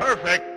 Perfect.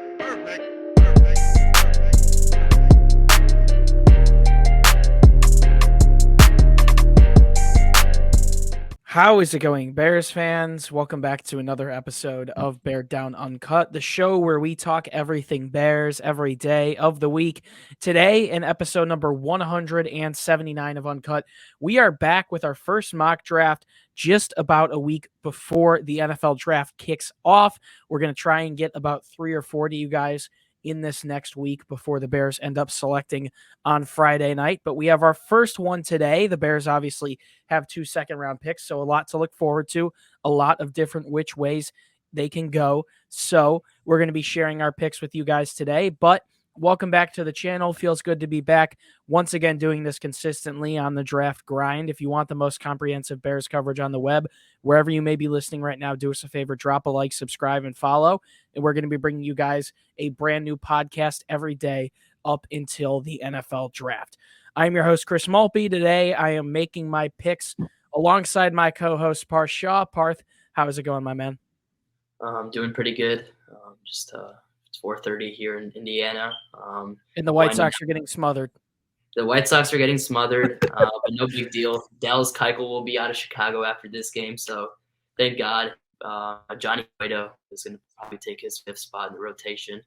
How is it going, Bears fans? Welcome back to another episode of Beared Down Uncut, the show where we talk everything Bears every day of the week. Today, in episode number 179 of Uncut, we are back with our first mock draft just about a week before the NFL draft kicks off. We're going to try and get about 3 or 4 to you guys in this next week before the Bears end up selecting on Friday night. But we have our first one today. The Bears obviously have 2 second-round picks, so a lot to look forward to, a lot of different which ways they can go. So we're going to be sharing our picks with you guys today. But welcome back to the channel. Feels good to be back once again doing this consistently on the draft grind. If you want the most comprehensive Bears coverage on the web, wherever you may be listening right now, do us a favor, drop a like, subscribe, and follow. And we're going to be bringing you guys a brand new podcast every day up until the NFL draft. I'm your host, Chris Mulpey. Today, I am making my picks alongside my co-host, Parth Shaw. Parth, how is it going, my man? Doing pretty good. It's 4:30 here in Indiana. And the White Sox are getting smothered. The White Sox are getting smothered, but no big deal. Dallas Keuchel will be out of Chicago after this game, so thank God. Johnny Cueto is going to probably take his 5th spot in the rotation.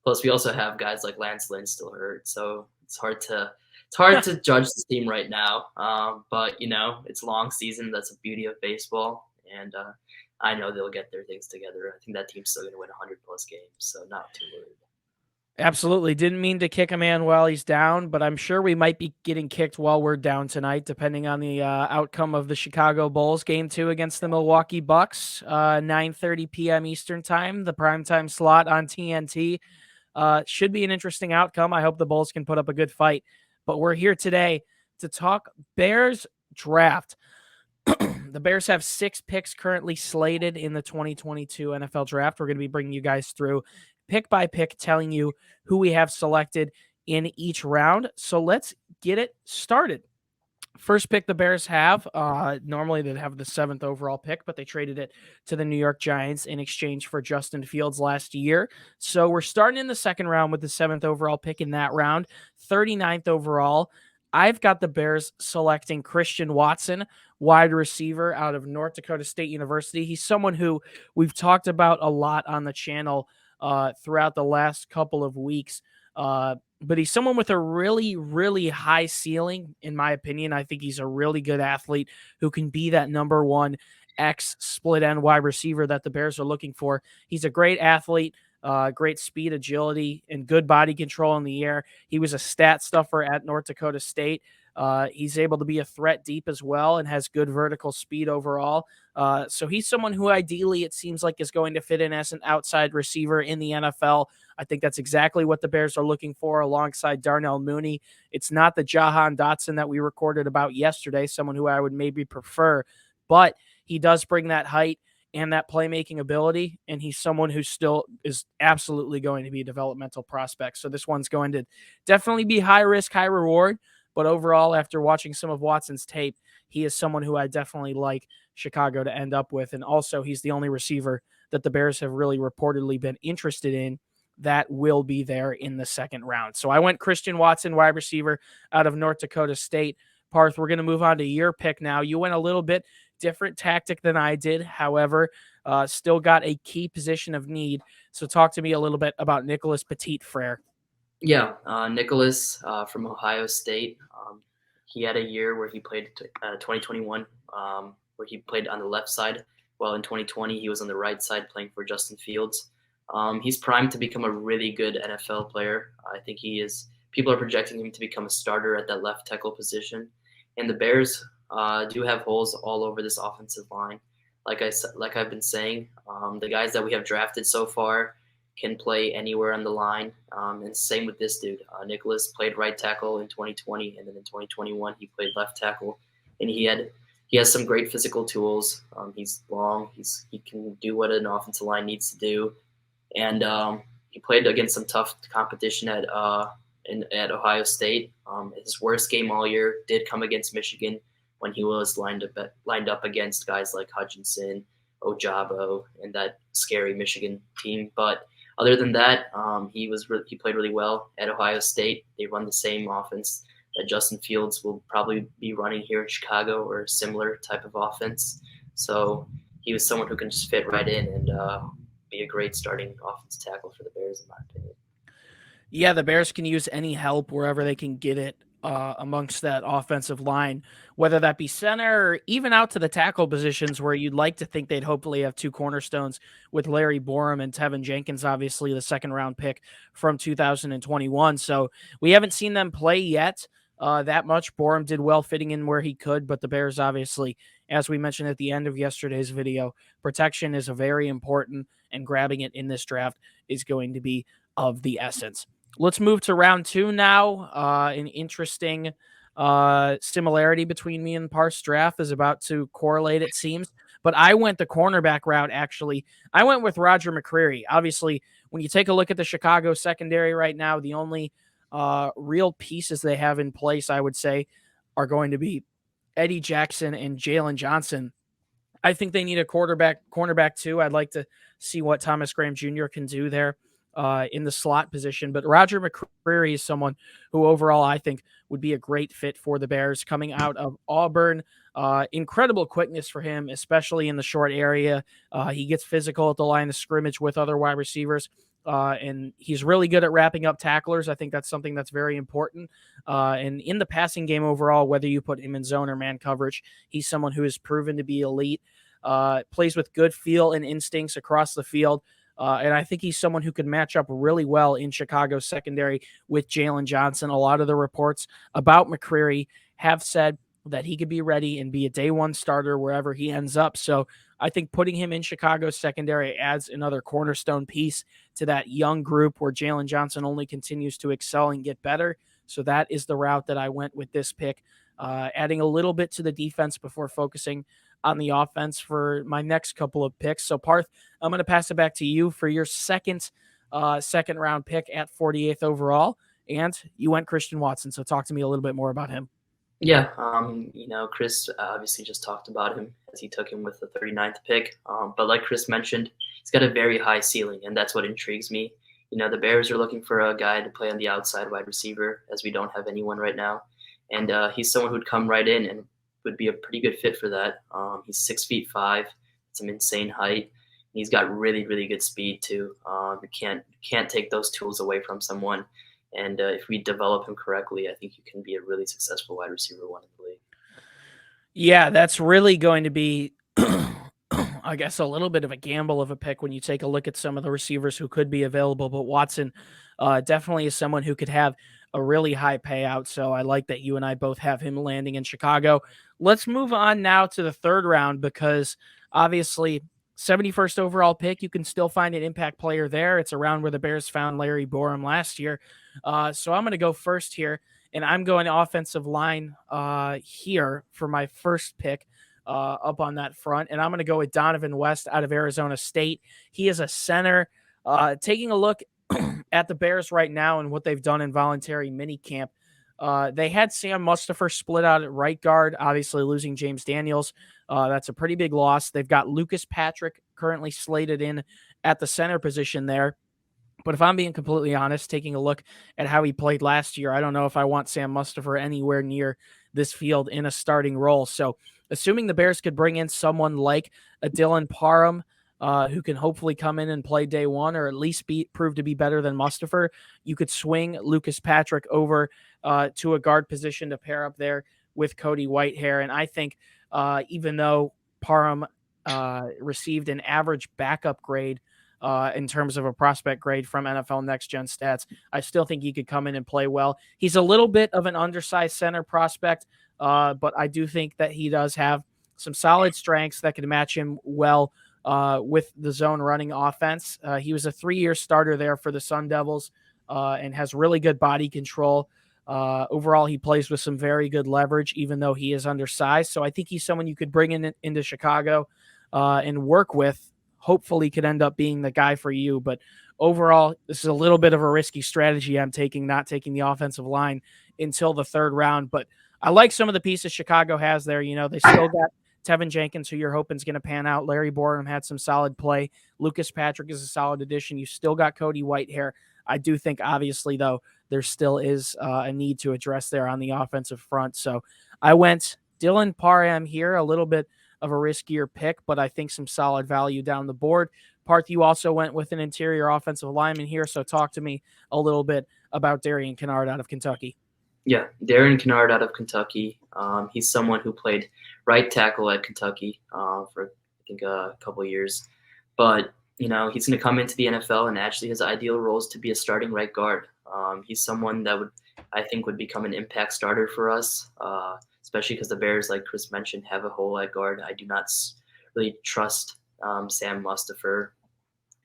Plus, we also have guys like Lance Lynn still hurt, so it's hard to judge this team right now. But it's a long season. That's the beauty of baseball, and I know they'll get their things together. I think that team's still going to win 100+ games, so not too worried. Absolutely. Didn't mean to kick a man while he's down, but I'm sure we might be getting kicked while we're down tonight, depending on the outcome of the Chicago Bulls Game 2 against the Milwaukee Bucks, 9:30 p.m. Eastern Time, the primetime slot on TNT. Should be an interesting outcome. I hope the Bulls can put up a good fight. But we're here today to talk Bears draft. The Bears have 6 picks currently slated in the 2022 NFL draft. We're going to be bringing you guys through pick by pick, telling you who we have selected in each round. So let's get it started. First pick the Bears have, normally they'd have the 7th overall pick, but they traded it to the New York Giants in exchange for Justin Fields last year. So we're starting in the 2nd round with the 7th overall pick in that round, 39th overall. I've got the Bears selecting Christian Watson, wide receiver out of North Dakota State University. He's someone who we've talked about a lot on the channel throughout the last couple of weeks. But he's someone with a really, really high ceiling, in my opinion. I think he's a really good athlete who can be that number 1 X split end wide receiver that the Bears are looking for. He's a great athlete, great speed, agility, and good body control in the air. He was a stat stuffer at North Dakota State. He's able to be a threat deep as well and has good vertical speed overall. So he's someone who ideally it seems like is going to fit in as an outside receiver in the NFL. I think that's exactly what the Bears are looking for alongside Darnell Mooney. It's not the Jahan Dotson that we recorded about yesterday, someone who I would maybe prefer, but he does bring that height and that playmaking ability, and he's someone who still is absolutely going to be a developmental prospect. So this one's going to definitely be high risk, high reward. But overall, after watching some of Watson's tape, he is someone who I definitely like Chicago to end up with. And also, he's the only receiver that the Bears have really reportedly been interested in that will be there in the 2nd round. So I went Christian Watson, wide receiver out of North Dakota State. Parth, we're going to move on to your pick now. You went a little bit different tactic than I did. However, still got a key position of need. So talk to me a little bit about Nicholas Petit-Frere. Yeah, Nicholas from Ohio State. He had a year where he played 2021, where he played on the left side, while in 2020 he was on the right side playing for Justin Fields. He's primed to become a really good NFL player. I think he is. People are projecting him to become a starter at that left tackle position, and the Bears do have holes all over this offensive line. Like I've been saying, the guys that we have drafted so far can play anywhere on the line. And same with this dude. Nicholas played right tackle in 2020, and then in 2021 he played left tackle, and he has some great physical tools. He's long. He can do what an offensive line needs to do, and he played against some tough competition at Ohio State. His worst game all year did come against Michigan when he was lined up against guys like Hutchinson, Ojabo, and that scary Michigan team. But other than that, he played really well at Ohio State. They run the same offense that Justin Fields will probably be running here in Chicago, or a similar type of offense. So he was someone who can just fit right in and be a great starting offensive tackle for the Bears, in my opinion. Yeah, the Bears can use any help wherever they can get it amongst that offensive line, whether that be center or even out to the tackle positions where you'd like to think they'd hopefully have two cornerstones with Larry Borum and Tevin Jenkins, obviously the second-round pick from 2021. So we haven't seen them play yet that much. Borum did well fitting in where he could, but the Bears obviously, as we mentioned at the end of yesterday's video, protection is a very important, and grabbing it in this draft is going to be of the essence. Let's move to round 2 now. An interesting similarity between me and Parth's draft is about to correlate, it seems. But I went the cornerback route, actually. I went with Roger McCreary. Obviously, when you take a look at the Chicago secondary right now, the only real pieces they have in place, I would say, are going to be Eddie Jackson and Jaylen Johnson. I think they need a cornerback too. I'd like to see what Thomas Graham Jr. can do there in the slot position. But Roger McCreary is someone who overall I think would be a great fit for the Bears, coming out of Auburn. Incredible quickness for him, especially in the short area. He gets physical at the line of scrimmage with other wide receivers. And he's really good at wrapping up tacklers. I think that's something that's very important. And in the passing game overall, whether you put him in zone or man coverage, he's someone who has proven to be elite, plays with good feel and instincts across the field. And I think he's someone who could match up really well in Chicago's secondary with Jaylen Johnson. A lot of the reports about McCreary have said that he could be ready and be a day one starter wherever he ends up. So I think putting him in Chicago's secondary adds another cornerstone piece to that young group where Jaylen Johnson only continues to excel and get better. So that is the route that I went with this pick, adding a little bit to the defense before focusing on the offense for my next couple of picks. So Parth, I'm going to pass it back to you for your second round pick at 48th overall. And you went Christian Watson. So talk to me a little bit more about him. Yeah, Chris obviously just talked about him as he took him with the 39th pick. But like Chris mentioned, he's got a very high ceiling, and that's what intrigues me. The Bears are looking for a guy to play on the outside wide receiver, as we don't have anyone right now. And he's someone who'd come right in and would be a pretty good fit for that. He's 6'5". It's an insane height. He's got really, really good speed too. You can't take those tools away from someone. And if we develop him correctly, I think you can be a really successful wide receiver one in the league. Yeah, that's really going to be, I guess, a little bit of a gamble of a pick when you take a look at some of the receivers who could be available. But Watson definitely is someone who could have a really high payout. So I like that you and I both have him landing in Chicago. Let's move on now to the third round, because obviously 71st overall pick, you can still find an impact player there. It's around where the Bears found Larry Borum last year. So I'm going to go first here, and I'm going offensive line here for my first pick up on that front. And I'm going to go with Donovan West out of Arizona State. He is a center. Taking a look at the Bears right now and what they've done in voluntary minicamp, they had Sam Mustipher split out at right guard, obviously losing James Daniels. That's a pretty big loss. They've got Lucas Patrick currently slated in at the center position there. But if I'm being completely honest, taking a look at how he played last year, I don't know if I want Sam Mustipher anywhere near this field in a starting role. So assuming the Bears could bring in someone like a Dylan Parham, who can hopefully come in and play day one, or at least prove to be better than Mustipher, you could swing Lucas Patrick over to a guard position to pair up there with Cody Whitehair. And I think even though Parham received an average backup grade in terms of a prospect grade from NFL Next Gen Stats, I still think he could come in and play well. He's a little bit of an undersized center prospect, but I do think that he does have some solid strengths that can match him well with the zone running offense. He was a 3-year starter there for the Sun Devils and has really good body control. Overall, he plays with some very good leverage, even though he is undersized. So I think he's someone you could bring into Chicago and work with. Hopefully could end up being the guy for you. But overall, this is a little bit of a risky strategy I'm taking, not taking the offensive line until the third round. But I like some of the pieces Chicago has there. They still got Tevin Jenkins, who you're hoping is going to pan out. Larry Borum had some solid play. Lucas Patrick is a solid addition. You still got Cody Whitehair. I do think, obviously, though, there still is a need to address there on the offensive front. So I went Dylan Parham here, a little bit of a riskier pick, but I think some solid value down the board. Parth, you also went with an interior offensive lineman here, so talk to me a little bit about Darian Kennard out of Kentucky. Yeah, Darian Kennard out of Kentucky. He's someone who played right tackle at Kentucky for, I think, a couple of years. But, he's going to come into the NFL, and actually his ideal role is to be a starting right guard. He's someone that I think would become an impact starter for us, especially because the Bears, like Chris mentioned, have a hole at guard. I do not really trust Sam Mustipher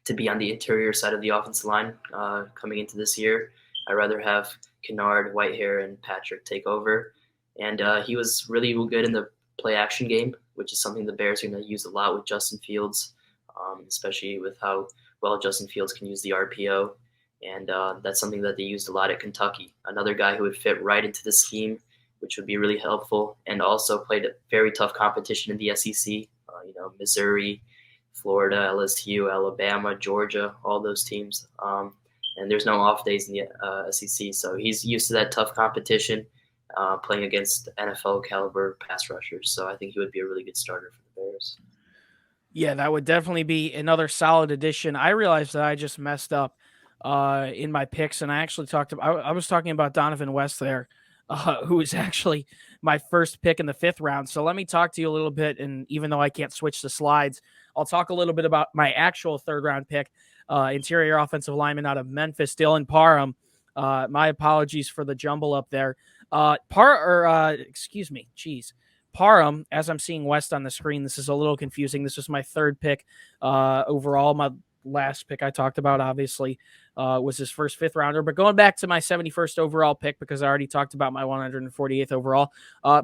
to be on the interior side of the offensive line coming into this year. I'd rather have Kennard, Whitehair, and Patrick take over. And he was really good in the play-action game, which is something the Bears are going to use a lot with Justin Fields, especially with how well Justin Fields can use the RPO. And that's something that they used a lot at Kentucky. Another guy who would fit right into the scheme, which would be really helpful, and also played a very tough competition in the SEC. Missouri, Florida, LSU, Alabama, Georgia, all those teams. And there's no off days in the SEC, so he's used to that tough competition, playing against NFL caliber pass rushers. So I think he would be a really good starter for the Bears. Yeah, that would definitely be another solid addition. I realized that I just messed up in my picks, and I actually I was talking about Donovan West there, who is actually my first pick in the 5th round. So let me talk to you a little bit, and even though I can't switch the slides, I'll talk a little bit about my actual 3rd round pick, interior offensive lineman out of Memphis, Dylan Parham. My apologies for the jumble up there. Parham, as I'm seeing West on the screen, this is a little confusing. This was my 3rd pick overall. My last pick I talked about, obviously, was his first 5th rounder. But going back to my 71st overall pick, because I already talked about my 148th overall,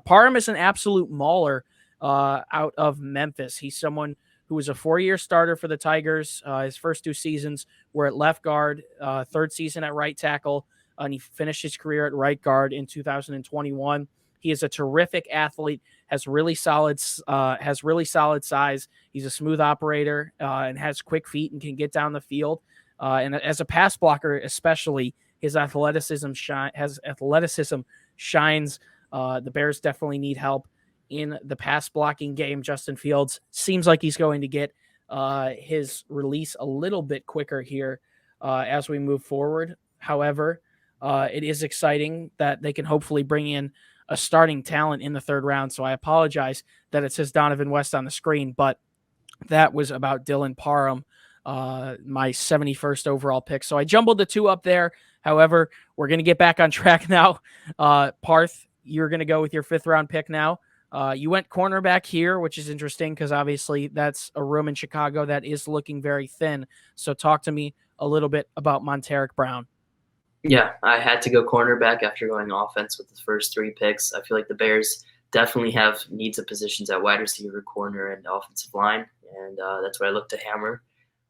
Parham is an absolute mauler out of Memphis. He's someone who was a 4-year starter for the Tigers. His first 2 seasons were at left guard, 3rd season at right tackle, and he finished his career at right guard in 2021. He is a terrific athlete, has really solid size. He's a smooth operator and has quick feet and can get down the field. And as a pass blocker, especially, his athleticism shines. The Bears definitely need help in the pass blocking game. Justin Fields seems like he's going to get his release a little bit quicker here as we move forward. However, it is exciting that they can hopefully bring in a starting talent in the 3rd round. So I apologize that it says Donovan West on the screen, but that was about Dylan Parham, my 71st overall pick. So I jumbled the 2 up there. However, we're going to get back on track now. Parth, you're going to go with your 5th round pick now. You went cornerback here, which is interesting because obviously that's a room in Chicago that is looking very thin. So talk to me a little bit about Monteric Brown. Yeah, I had to go cornerback after going offense with the first 3 picks. I feel like the Bears definitely have needs of positions at wide receiver, corner, and offensive line, and that's what I look to hammer.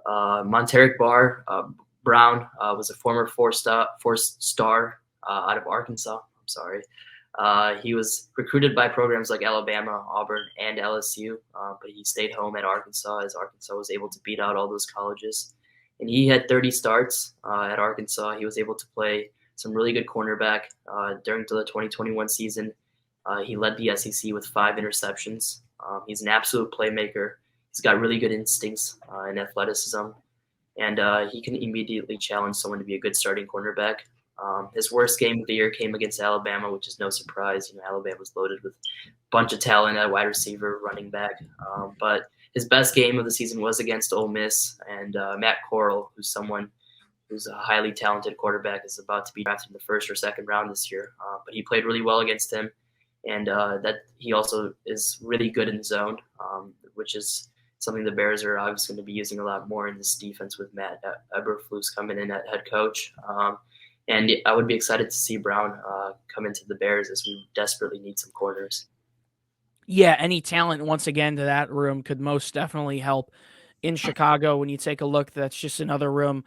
Monteric Brown was a former four-star out of Arkansas. I'm sorry. He was recruited by programs like Alabama, Auburn, and LSU, but he stayed home at Arkansas as Arkansas was able to beat out all those colleges. And he had 30 starts at Arkansas. He was able to play some really good cornerback during the 2021 season. He led the SEC with 5 interceptions. He's an absolute playmaker. He's got really good instincts and athleticism, and he can immediately challenge someone to be a good starting cornerback. His worst game of the year came against Alabama, which is no surprise. Alabama was loaded with a bunch of talent at wide receiver, running back. But his best game of the season was against Ole Miss, and Matt Corral, who's a highly talented quarterback, is about to be drafted in the 1st or 2nd round this year. But he played really well against him, and that he also is really good in zone, which is something the Bears are obviously going to be using a lot more in this defense with Matt Eberflus coming in at head coach. And I would be excited to see Brown come into the Bears as we desperately need some corners. Yeah, any talent, once again, to that room could most definitely help in Chicago. When you take a look, that's just another room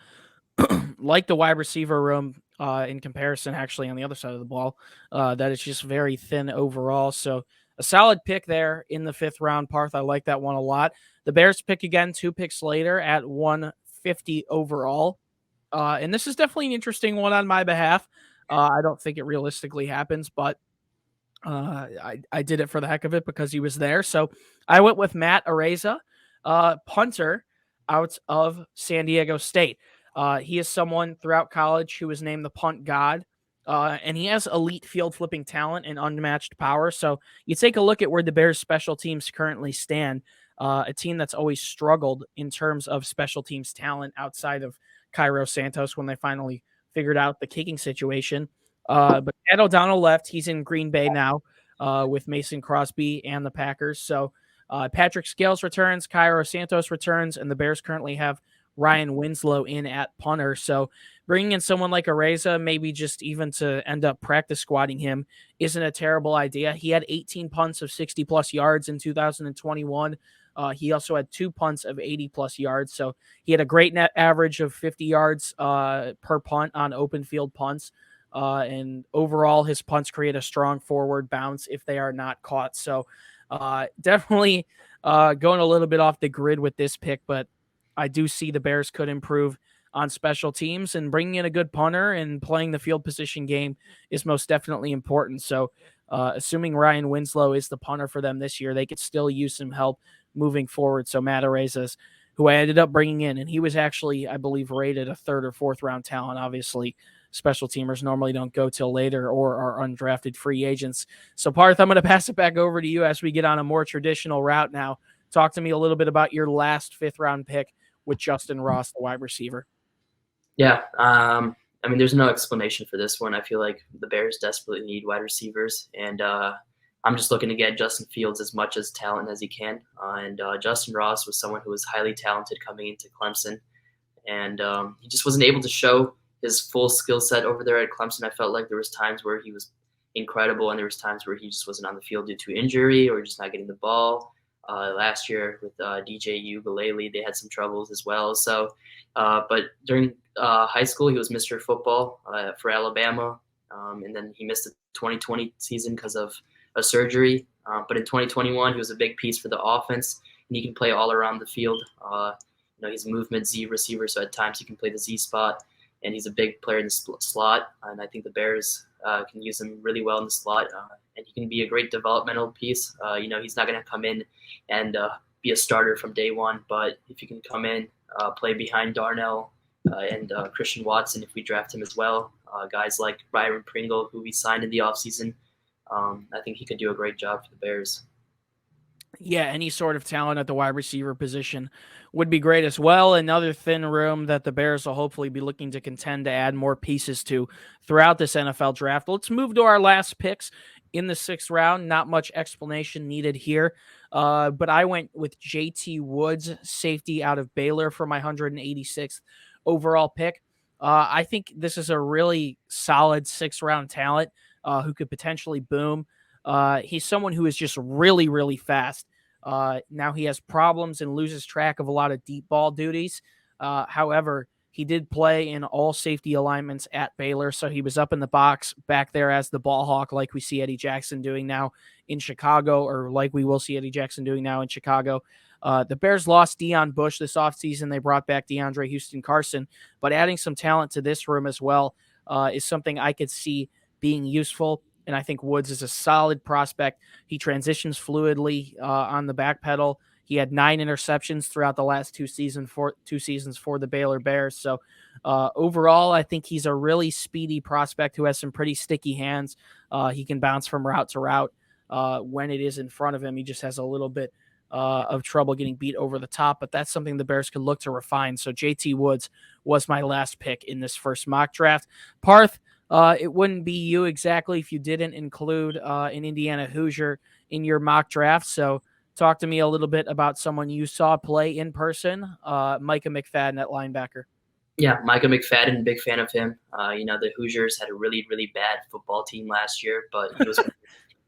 like the wide receiver room in comparison, actually, on the other side of the ball, that is just very thin overall. So a solid pick there in the 5th round, Parth. I like that one a lot. The Bears pick again 2 picks later at 150 overall. And this is definitely an interesting one on my behalf. I don't think it realistically happens, but I did it for the heck of it because he was there. So I went with Matt Araiza, punter out of San Diego State. He is someone throughout college who was named the punt god. And he has elite field flipping talent and unmatched power. So you take a look at where the Bears special teams currently stand, a team that's always struggled in terms of special teams talent outside of Cairo Santos when they finally figured out the kicking situation. But Ed O'Donnell left. He's in Green Bay now with Mason Crosby and the Packers. So Patrick Scales returns, Cairo Santos returns, and the Bears currently have Ryan Winslow in at punter. So bringing in someone like Araiza, maybe just even to end up practice squatting him, isn't a terrible idea. He had 18 punts of 60-plus yards in 2021. He also had 2 punts of 80-plus yards. So he had a great net average of 50 yards per punt on open field punts. And overall, his punts create a strong forward bounce if they are not caught. So definitely going a little bit off the grid with this pick, but I do see the Bears could improve on special teams, and bringing in a good punter and playing the field position game is most definitely important. So assuming Ryan Winslow is the punter for them this year, they could still use some help moving forward. So Matt Araiza, who I ended up bringing in, and he was actually, I believe, rated a 3rd or 4th round talent. Obviously, special teamers normally don't go till later or are undrafted free agents. So Parth, I'm going to pass it back over to you as we get on a more traditional route now. Talk to me a little bit about your last 5th round pick with Justin Ross, the wide receiver. Yeah, I mean, there's no explanation for this one. I feel like the Bears desperately need wide receivers, and I'm just looking to get Justin Fields as much as talent as he can. And Justin Ross was someone who was highly talented coming into Clemson, and he just wasn't able to show his full skill set over there at Clemson. I felt like there was times where he was incredible, and there was times where he just wasn't on the field due to injury or just not getting the ball. Last year with DJ Ugalele, they had some troubles as well. So, but during high school, he was Mr. Football for Alabama, and then he missed the 2020 season because of a surgery. But in 2021, he was a big piece for the offense, and he can play all around the field. He's a movement Z receiver, so at times he can play the Z spot, and he's a big player in the slot. And I think the Bears can use him really well in the slot, and he can be a great developmental piece. He's not going to come in and be a starter from day one, but if he can come in, play behind Darnell and Christian Watson, if we draft him as well, guys like Byron Pringle, who we signed in the offseason, I think he could do a great job for the Bears. Yeah, any sort of talent at the wide receiver position would be great as well. Another thin room that the Bears will hopefully be looking to contend to add more pieces to throughout this NFL draft. Let's move to our last picks in the 6th round. Not much explanation needed here, but I went with JT Woods, safety out of Baylor, for my 186th overall pick. I think this is a really solid 6th round talent who could potentially boom. He's someone who is just really, really fast. Now he has problems and loses track of a lot of deep ball duties. However, he did play in all safety alignments at Baylor, so he was up in the box back there as the ball hawk, like we see Eddie Jackson doing now in Chicago, or like we will see Eddie Jackson doing now in Chicago. The Bears lost Deion Bush this offseason. They brought back DeAndre Houston Carson, but adding some talent to this room as well is something I could see being useful. And I think Woods is a solid prospect. He transitions fluidly on the back pedal. He had 9 interceptions throughout the last 2 seasons for the Baylor Bears. So overall, I think he's a really speedy prospect who has some pretty sticky hands. He can bounce from route to route when it is in front of him. He just has a little bit of trouble getting beat over the top, but that's something the Bears could look to refine. So JT Woods was my last pick in this first mock draft. Parth, it wouldn't be you exactly if you didn't include an Indiana Hoosier in your mock draft. So talk to me a little bit about someone you saw play in person, Micah McFadden at linebacker. Yeah, Micah McFadden, big fan of him. The Hoosiers had a really, really bad football team last year, but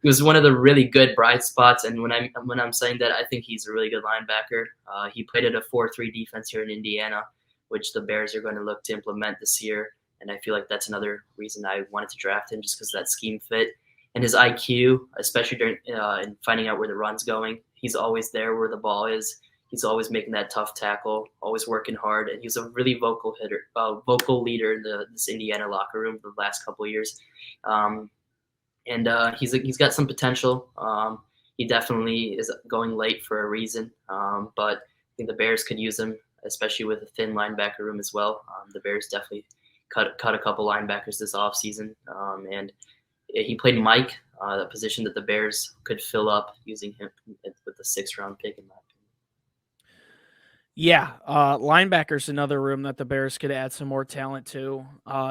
he was one of the really good bright spots. And when I'm saying that, I think he's a really good linebacker. He played at a 4-3 defense here in Indiana, which the Bears are going to look to implement this year. And I feel like that's another reason I wanted to draft him, just because that scheme fit. and his IQ, especially during in finding out where the run's going. He's always there where the ball is. He's always making that tough tackle, always working hard, and he's a really vocal leader in this Indiana locker room for the last couple of years. And he's got some potential. He definitely is going late for a reason, but I think the Bears could use him, especially with a thin linebacker room as well. The Bears definitely cut a couple linebackers this offseason, and he played Mike, the position that the Bears could fill up using him with the 6th-round pick, in my opinion. Yeah, linebacker's another room that the Bears could add some more talent to.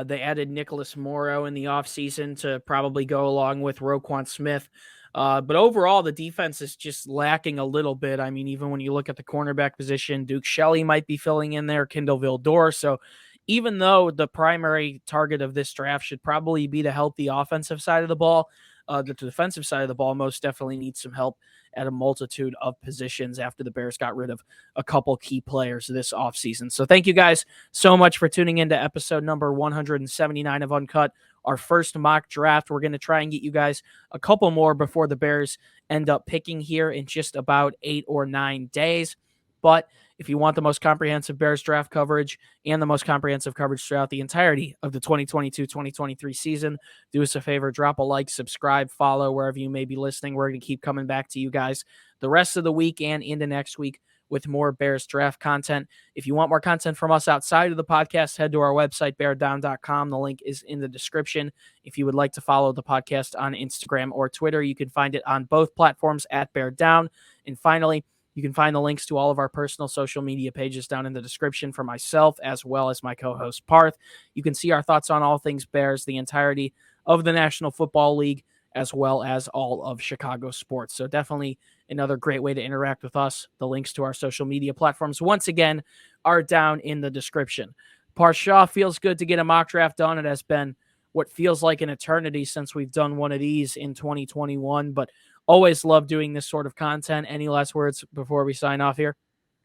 They added Nicholas Morrow in the offseason to probably go along with Roquan Smith. But overall, the defense is just lacking a little bit. I mean, even when you look at the cornerback position, Duke Shelley might be filling in there, Kindle Vildor. So even though the primary target of this draft should probably be to help the offensive side of the ball, the defensive side of the ball most definitely needs some help at a multitude of positions after the Bears got rid of a couple key players this offseason. So thank you guys so much for tuning into episode number 179 of Uncut, our first mock draft. We're going to try and get you guys a couple more before the Bears end up picking here in just about 8 or 9 days. But if you want the most comprehensive Bears draft coverage and the most comprehensive coverage throughout the entirety of the 2022-2023 season, do us a favor, drop a like, subscribe, follow wherever you may be listening. We're going to keep coming back to you guys the rest of the week and into next week with more Bears draft content. If you want more content from us outside of the podcast, head to our website, bearddown.com. The link is in the description. If you would like to follow the podcast on Instagram or Twitter, you can find it on both platforms at Beared Down. And finally, you can find the links to all of our personal social media pages down in the description for myself as well as my co-host Parth. You can see our thoughts on all things Bears, the entirety of the National Football League, as well as all of Chicago sports. So definitely another great way to interact with us. The links to our social media platforms, once again, are down in the description. Parth Shaw, feels good to get a mock draft done. It has been what feels like an eternity since we've done one of these in 2021, but always love doing this sort of content. Any last words before we sign off here?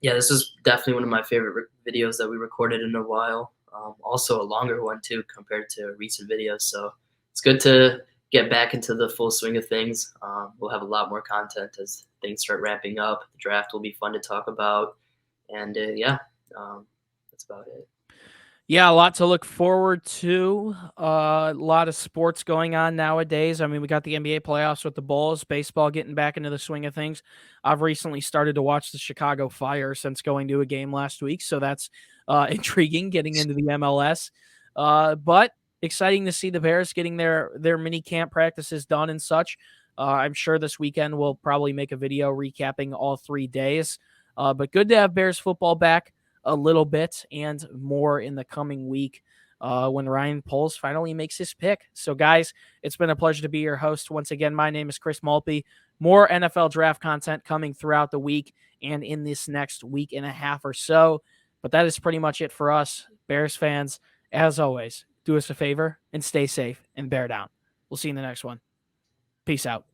Yeah, this is definitely one of my favorite videos that we recorded in a while. Also a longer one too compared to recent videos. So it's good to get back into the full swing of things. We'll have a lot more content as things start ramping up. The draft will be fun to talk about. And that's about it. Yeah, a lot to look forward to. A lot of sports going on nowadays. I mean, we got the NBA playoffs with the Bulls, baseball getting back into the swing of things. I've recently started to watch the Chicago Fire since going to a game last week, so that's intriguing getting into the MLS. But exciting to see the Bears getting their mini camp practices done and such. I'm sure this weekend we'll probably make a video recapping all 3 days. But good to have Bears football back a little bit and more in the coming week when Ryan Poles finally makes his pick. So, guys, it's been a pleasure to be your host. Once again, my name is Chris Malpe. More NFL draft content coming throughout the week and in this next week and a half or so. But that is pretty much it for us, Bears fans. As always, do us a favor and stay safe and bear down. We'll see you in the next one. Peace out.